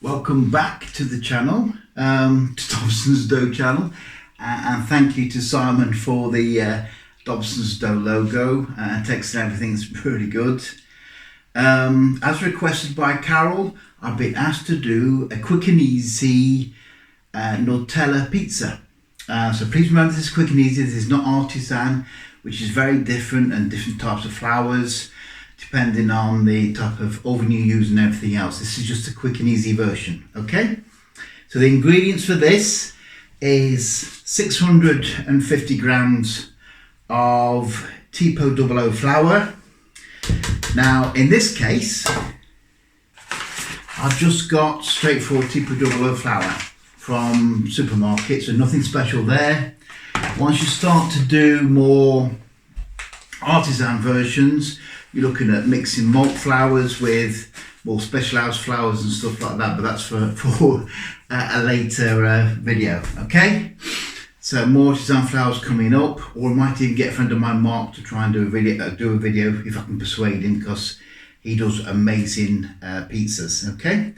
Welcome back to the channel, to Dobson's Dough channel, and thank you to Simon for the Dobson's Dough logo and text and everything. It's really good. As requested by Carol, I've been asked to do a quick and easy Nutella pizza. So please remember, this is quick and easy. This is not artisan, which is very different, and different types of flours depending on the type of oven you use and everything else. This is just a quick and easy version, okay? So the ingredients for this is 650 grams of Tipo OO flour. Now in this case, I've just got straightforward Tipo OO flour from supermarkets, so nothing special there. Once you start to do more artisan versions, you're looking at mixing malt flours with more specialised flours and stuff like that, but that's for a later video, okay? So more artisan flours coming up, or I might even get a friend of mine, Mark, to try and do a video if I can persuade him, because he does amazing pizzas, okay?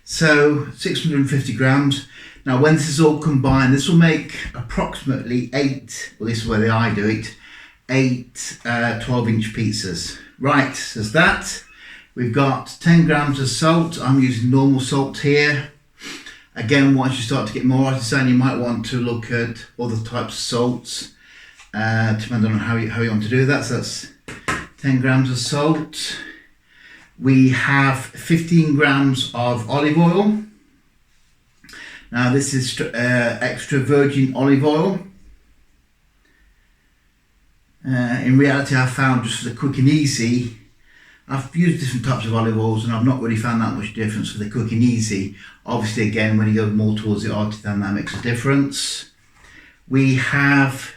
So 650 grams. Now when this is all combined, this will make approximately 8, well this is where I do it, 8 12-inch pizzas. Right, so there's that. We've got 10 grams of salt. I'm using normal salt here. Again, once you start to get more artisan, you might want to look at other types of salts, depending on how you want to do that. So that's 10 grams of salt. We have 15 grams of olive oil. Now this is extra virgin olive oil. In reality, I found just for the quick and easy, I've used different types of olive oils and I've not really found that much difference for the quick and easy. Obviously again, when you go more towards the artisan, that makes a difference. We have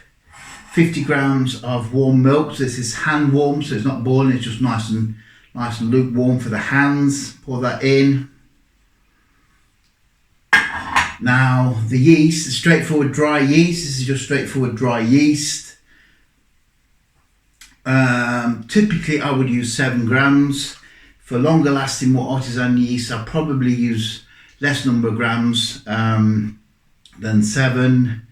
50 grams of warm milk. So this is hand warm, so it's not boiling, it's just nice and lukewarm for the hands. Pour that in. Now the yeast is straightforward dry yeast. This is just straightforward dry yeast. Typically I would use 7 grams. For longer lasting, more artisan yeast, I'll probably use less number of grams than 7,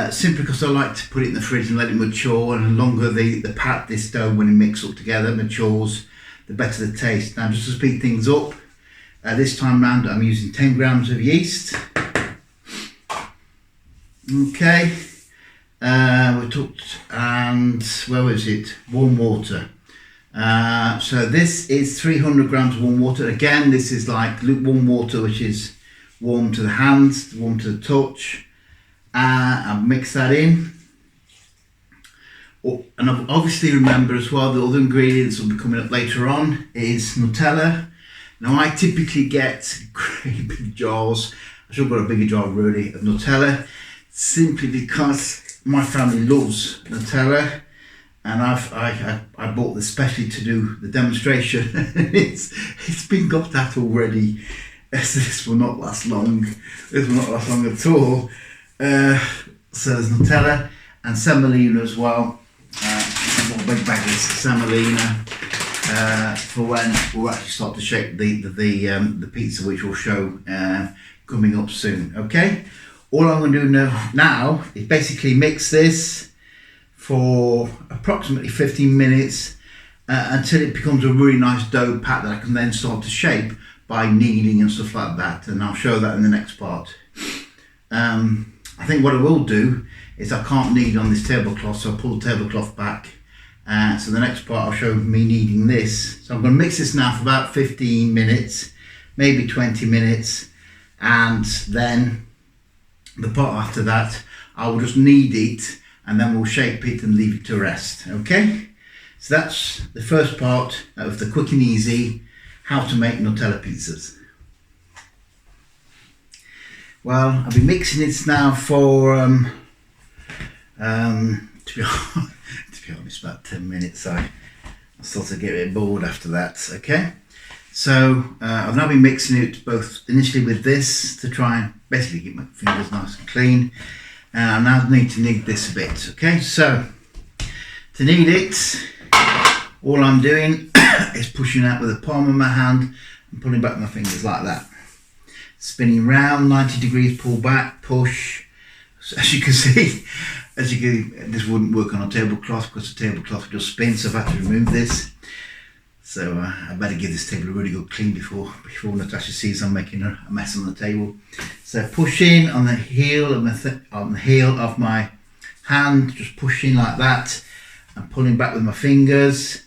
simply because I like to put it in the fridge and let it mature, and the longer this dough, when it mixes up together, matures, the better the taste. Now just to speed things up, this time round I'm using 10 grams of yeast. Okay. We took, and where was it? Warm water. So this is 300 grams of warm water. Again, this is like lukewarm water, which is warm to the hands, warm to the touch. I'll mix that in. Oh, and obviously remember as well, the other ingredients will be coming up later on is Nutella. Now I typically get great big jars. I should have got a bigger jar really of Nutella, simply because my family loves Nutella, and I bought this specially to do the demonstration. it's been got at already, so this will not last long. This will not last long at all. So there's Nutella and semolina as well. I've got a big bag of semolina for when we'll actually start to shape the pizza, which will show coming up soon. Okay. All I'm going to do now is basically mix this for approximately 15 minutes until it becomes a really nice dough pat that I can then start to shape by kneading and stuff like that, and I'll show that in the next part. I think what I will do is I can't knead on this tablecloth, so I'll pull the tablecloth back. So the next part I'll show me kneading this. So I'm going to mix this now for about 15 minutes, maybe 20 minutes, and then the part after that I will just knead it, and then we'll shape it and leave it to rest. Okay, so that's the first part of the quick and easy how to make Nutella pizzas. Well, I've been mixing this now for to be honest, about 10 minutes. I sort of get a bit bored after that. Okay, so I've now been mixing it both initially with this to try and basically keep my fingers nice and clean. I now need to knead this a bit. Okay, so to knead it, all I'm doing is pushing out with the palm of my hand and pulling back my fingers like that. spinning round, 90 degrees, pull back, push. So as you can see, this wouldn't work on a tablecloth because the tablecloth would just spin, so I've had to remove this. So I better give this table a really good clean before Natasha sees I'm making a mess on the table. So pushing on the heel of my hand, just pushing like that, and pulling back with my fingers,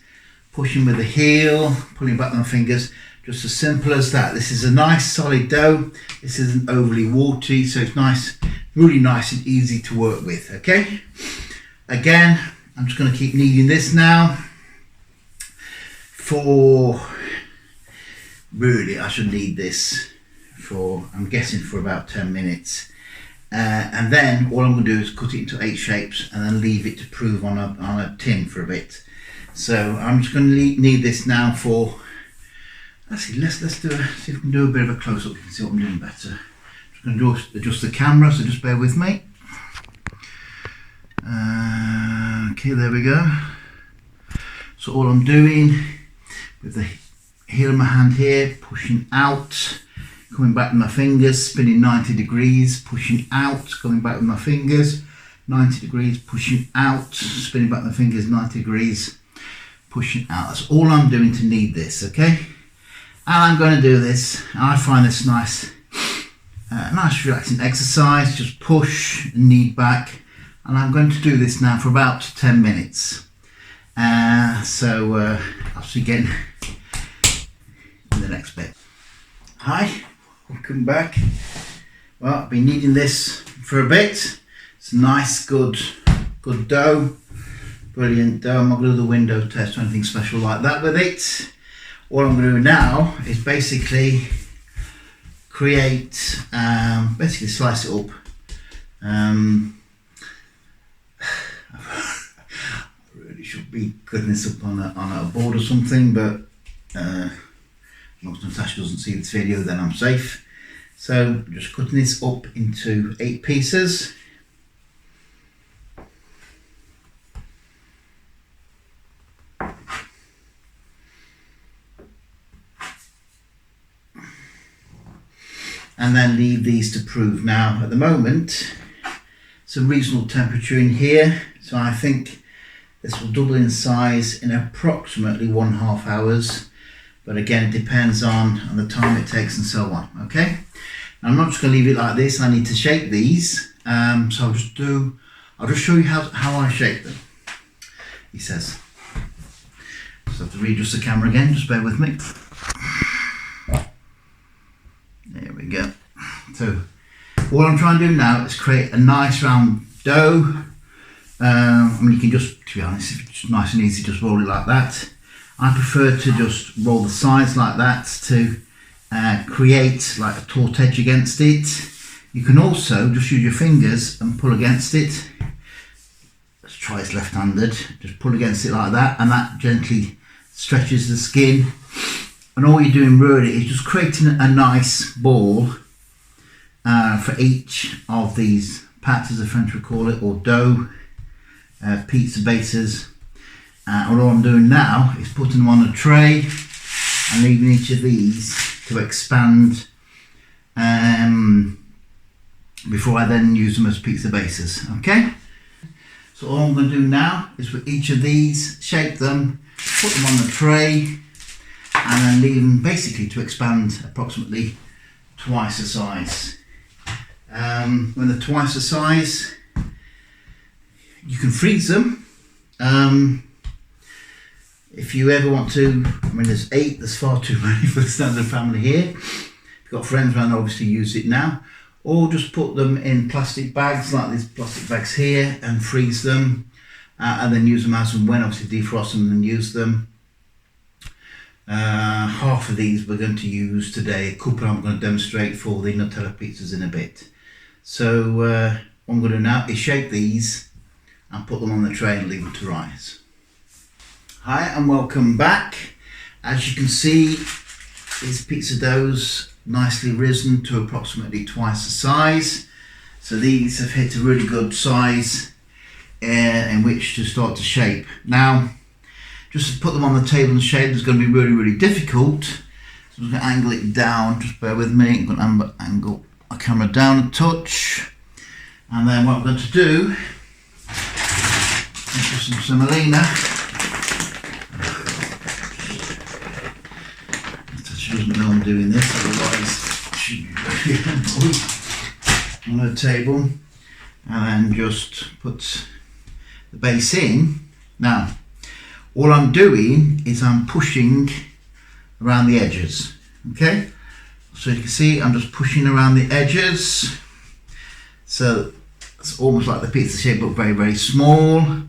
pushing with the heel, pulling back with my fingers, just as simple as that. This is a nice solid dough. This isn't overly watery, so it's nice, really nice and easy to work with, okay? Again, I'm just going to keep kneading this now for, really I should knead this for, I'm guessing for about 10 minutes. And then all I'm going to do is cut it into 8 shapes and then leave it to prove on a tin for a bit. So I'm just going to knead this now for, let's do see if we can do a bit of a close-up. You can see what I'm doing better. I'm going to adjust the camera, so just bear with me. Okay, there we go. So all I'm doing with the heel of my hand here, pushing out, coming back with my fingers, spinning 90 degrees, pushing out, coming back with my fingers, 90 degrees, pushing out, spinning back with my fingers, 90 degrees, pushing out. That's all I'm doing to knead this, okay? And I'm going to do this, and I find this nice relaxing exercise. Just push and knead back, and I'm going to do this now for about 10 minutes. I'll see you again in the next bit. Hi, welcome back. Well, I've been kneading this for a bit. It's a nice, good dough, brilliant dough. I'm not going to do the window test or anything special like that with it. What I'm going to do now is basically create, basically slice it up. I really should be cutting this up on a board or something, but as long as Natasha doesn't see this video, then I'm safe. So just cutting this up into 8 pieces. And then leave these to prove. Now at the moment it's a reasonable temperature in here, so I think this will double in size in approximately 1.5 hours, but again it depends on the time it takes and so on. Okay, now, I'm not just going to leave it like this. I need to shape these, so I'll just show you how I shape them, he says. Just have to readjust the camera again, just bear with me. There we go. So what I'm trying to do now is create a nice round dough. I mean, you can just, to be honest, if it's nice and easy, just roll it like that. I prefer to just roll the sides like that to create like a taut edge against it. You can also just use your fingers and pull against it. Let's try it's left-handed. Just pull against it like that, and that gently stretches the skin. And all you're doing really is just creating a nice ball for each of these pâtes, as the French would call it, or dough, pizza bases. And all I'm doing now is putting them on a tray and leaving each of these to expand before I then use them as pizza bases. Okay? So all I'm going to do now is with each of these, shape them, put them on the tray, and then leave them basically to expand approximately twice the size. When they're twice the size, you can freeze them. If you ever want to, I mean, there's 8, there's far too many for the standard family here. If you've got friends around, obviously use it now. Or just put them in plastic bags, like these plastic bags here, and freeze them, and then use them as and when, obviously defrost them and use them. Half of these we're going to use today. A couple I'm going to demonstrate for the Nutella pizzas in a bit. So what I'm going to do now is shape these and put them on the tray and leave them to rise. Hi and welcome back. As you can see, these pizza doughs nicely risen to approximately twice the size. So these have hit a really good size in which to start to shape. Now, just to put them on the table and shape is going to be really, really difficult. So I'm just going to angle it down, just bear with me. I'm going to angle my camera down a touch. And then what I'm going to do is put some semolina. She doesn't know I'm doing this, otherwise she'd be on her table. And then just put the base in. Now, all I'm doing is I'm pushing around the edges, okay? So you can see I'm just pushing around the edges. So it's almost like the pizza shape, but very, very small.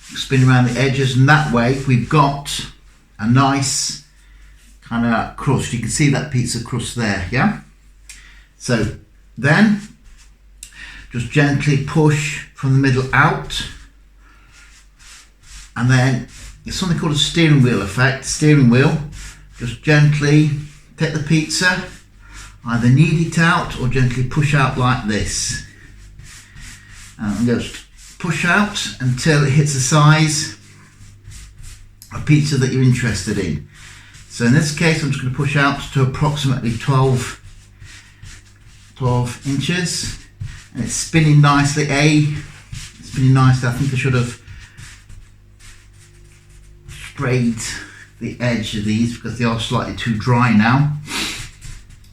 Spin around the edges, and that way we've got a nice kind of crust. You can see that pizza crust there, yeah? So then just gently push from the middle out, and then it's something called a steering wheel effect. Steering wheel, just gently take the pizza, either knead it out or gently push out like this, and just push out until it hits the size of pizza that you're interested in. So in this case I'm just going to push out to approximately 12 inches, and it's spinning nicely. It's spinning nicely. I think I should have sprayed the edge of these because they are slightly too dry now.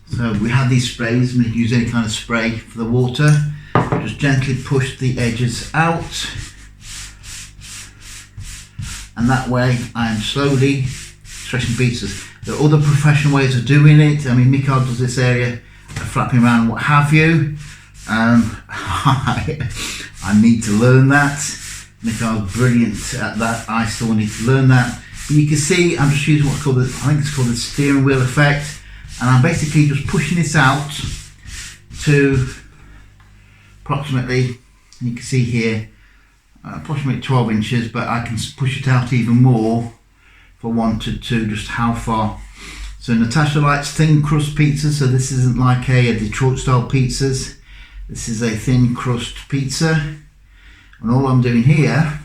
So we have these sprays, we can use any kind of spray for the water. Just gently push the edges out, and that way I'm slowly stretching pizzas. There are other professional ways of doing it. I mean, Mikhail does this area, flapping around and what have you. I need to learn that. Mikhail's brilliant at that. I still need to learn that. But you can see I'm just using what's called I think it's called the steering wheel effect, and I'm basically just pushing this out to approximately, you can see here, approximately 12 inches, but I can push it out even more if I wanted to, just how far. So Natasha likes thin crust pizza, so this isn't like a Detroit style pizzas. This is a thin crust pizza, and all I'm doing here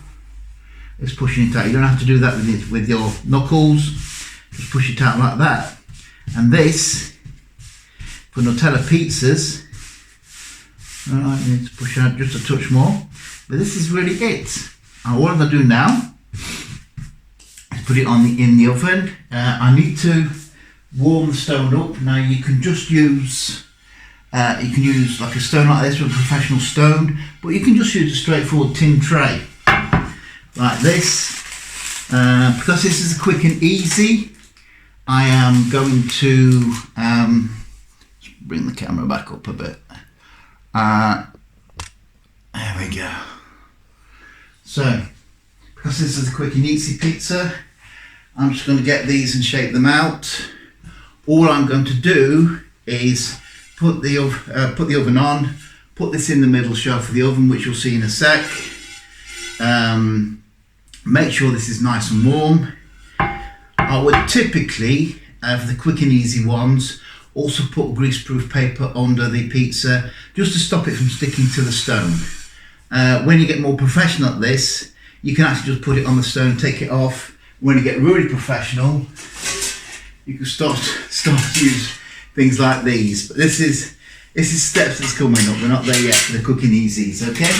is pushing it out. You don't have to do that with your knuckles, just push it out like that. And this, for Nutella pizzas, alright, you need to push out just a touch more, but this is really it. And what I'm going to do now is put it in the oven. I need to warm the stone up. Now you can just use like a stone like this, with a professional stone, but you can just use a straightforward tin tray like this. Because this is quick and easy, I am going to bring the camera back up a bit. There we go. So, because this is a quick and easy pizza, I'm just going to get these and shape them out. All I'm going to do is put the oven on, put this in the middle shelf of the oven, which you'll see in a sec. Make sure this is nice and warm. I would typically, for the quick and easy ones, also put greaseproof paper under the pizza just to stop it from sticking to the stone. When you get more professional at this, you can actually just put it on the stone, take it off. When you get really professional, you can start to use things like these. But this is steps that's coming up. We're not there yet for the cooking easies, okay?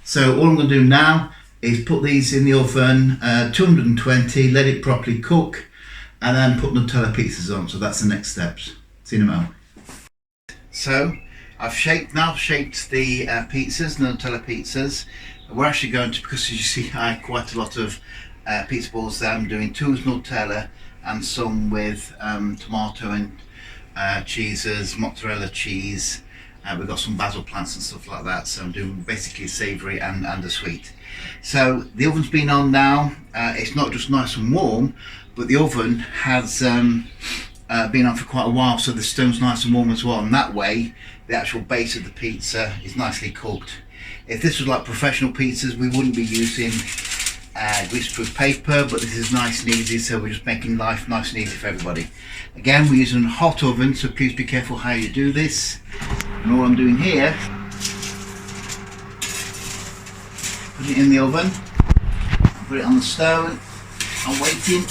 So all I'm going to do now is put these in the oven, 220, let it properly cook, and then put Nutella pizzas on. So that's the next steps. See you in a moment. So I've shaped the pizzas, the Nutella pizzas. We're actually going to, because as you see I have quite a lot of pizza balls there. I'm doing 2 with Nutella and some with tomato and cheeses, mozzarella cheese. We've got some basil plants and stuff like that, so I'm doing basically savoury and a sweet. So the oven's been on now. It's not just nice and warm, but the oven has been on for quite a while, so the stone's nice and warm as well, and that way the actual base of the pizza is nicely cooked. If this was like professional pizzas, we wouldn't be using greaseproof paper, but this is nice and easy, so we're just making life nice and easy for everybody. Again, we're using a hot oven, so please be careful how you do this. And all I'm doing here, put it in the oven, put it on the stone, I'm waiting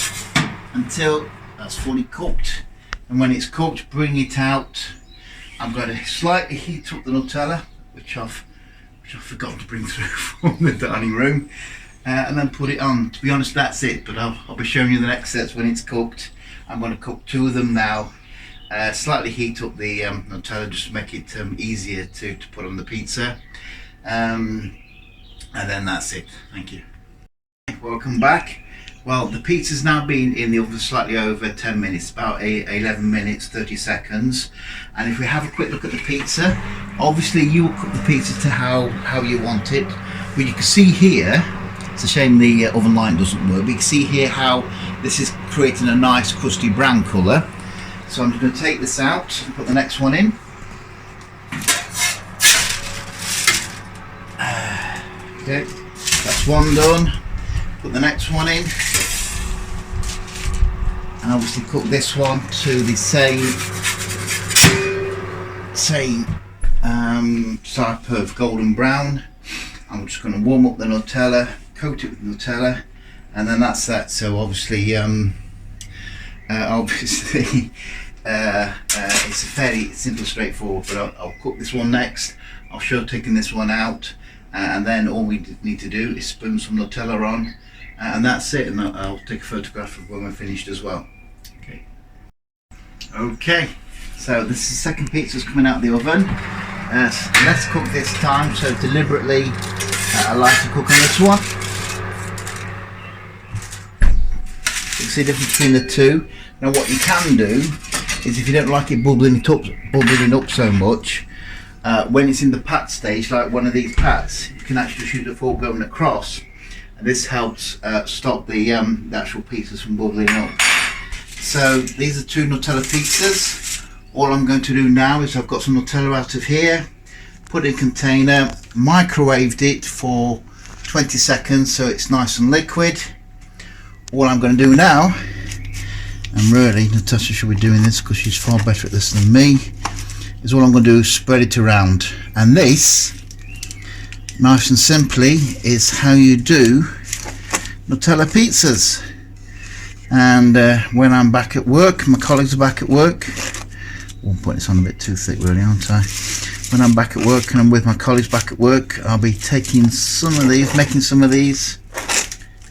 until that's fully cooked. And when it's cooked, bring it out. I'm going to slightly heat up the Nutella, which I've forgotten to bring through from the dining room, and then put it on. To be honest, that's it, but I'll be showing you the next steps when it's cooked. I'm going to cook 2 of them now. Slightly heat up the Nutella just to make it easier to put on the pizza, and then that's it. Thank you. Welcome back. Well, the pizza's now been in the oven slightly over 10 minutes, about 11 minutes 30 seconds. And if we have a quick look at the pizza, obviously you will cook the pizza to how you want it. But you can see here, it's a shame the oven light doesn't work, but you can see here how this is creating a nice crusty brown colour. So I'm just going to take this out and put the next one in. Okay, that's one done. Put the next one in. And obviously cook this one to the same type of golden brown. I'm just going to warm up the Nutella, coat it with Nutella, and then that's that. So obviously it's a fairly simple, straightforward, but I'll cook this one next. I'll show taking this one out, and then all we need to do is spoon some Nutella on, and that's it. And I'll take a photograph of when we're finished as well. Okay, so this is the second pizza that's coming out of the oven. Let's cook this time, so deliberately I like to cook on this one. You can see the difference between the two. Now what you can do is, if you don't like it bubbling up so much, when it's in the pat stage, like one of these pats, you can actually shoot the fork going across, and this helps stop the actual pizzas from bubbling up. So these are 2 Nutella pizzas. All I'm going to do now is, I've got some Nutella out of here, put it in a container, microwaved it for 20 seconds so it's nice and liquid. All I'm going to do now, and really Natasha should be doing this because she's far better at this than me, is all I'm going to do is spread it around. And this, nice and simply, is how you do Nutella pizzas. And when I'm back at work, my colleagues are back at work. I'm putting this on a bit too thick really, aren't I? When I'm back at work and I'm with my colleagues back at work, I'll be taking some of these, making some of these,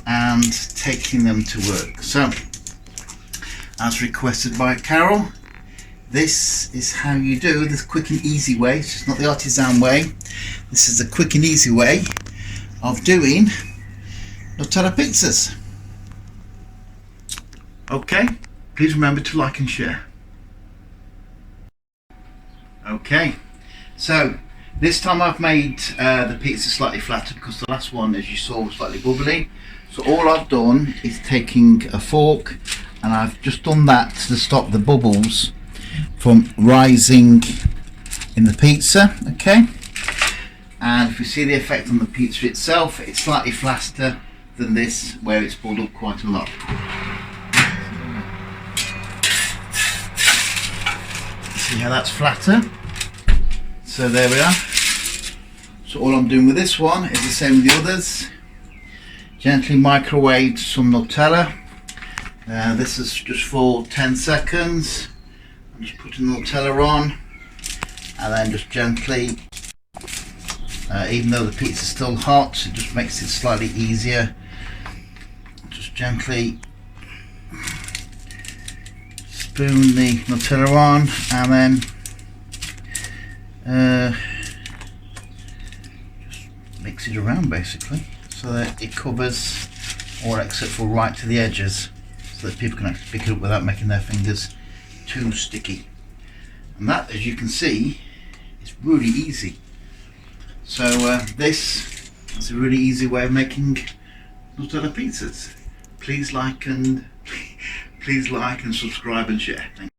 and taking them to work. So, as requested by Carol, this is how you do this quick and easy way. It's not the artisan way. This is the quick and easy way of doing Nutella pizzas. Okay, please remember to like and share. Okay, so this time I've made the pizza slightly flatter because the last one, as you saw, was slightly bubbly. So all I've done is taking a fork, and I've just done that to stop the bubbles from rising in the pizza. Okay, and if you see the effect on the pizza itself, it's slightly flatter than this, where it's bubbled up quite a lot. See how that's flatter? So there we are. So all I'm doing with this one is the same with the others. Gently microwave some Nutella. This is just for 10 seconds. I'm just putting the Nutella on, and then just gently, even though the pizza's still hot, it just makes it slightly easier. Just gently spoon the Nutella on, and then just mix it around basically, so that it covers all except for right to the edges, so that people can actually pick it up without making their fingers too sticky. And that, as you can see, is really easy. So this is a really easy way of making Nutella pizzas. Please like and subscribe and share. Thank you.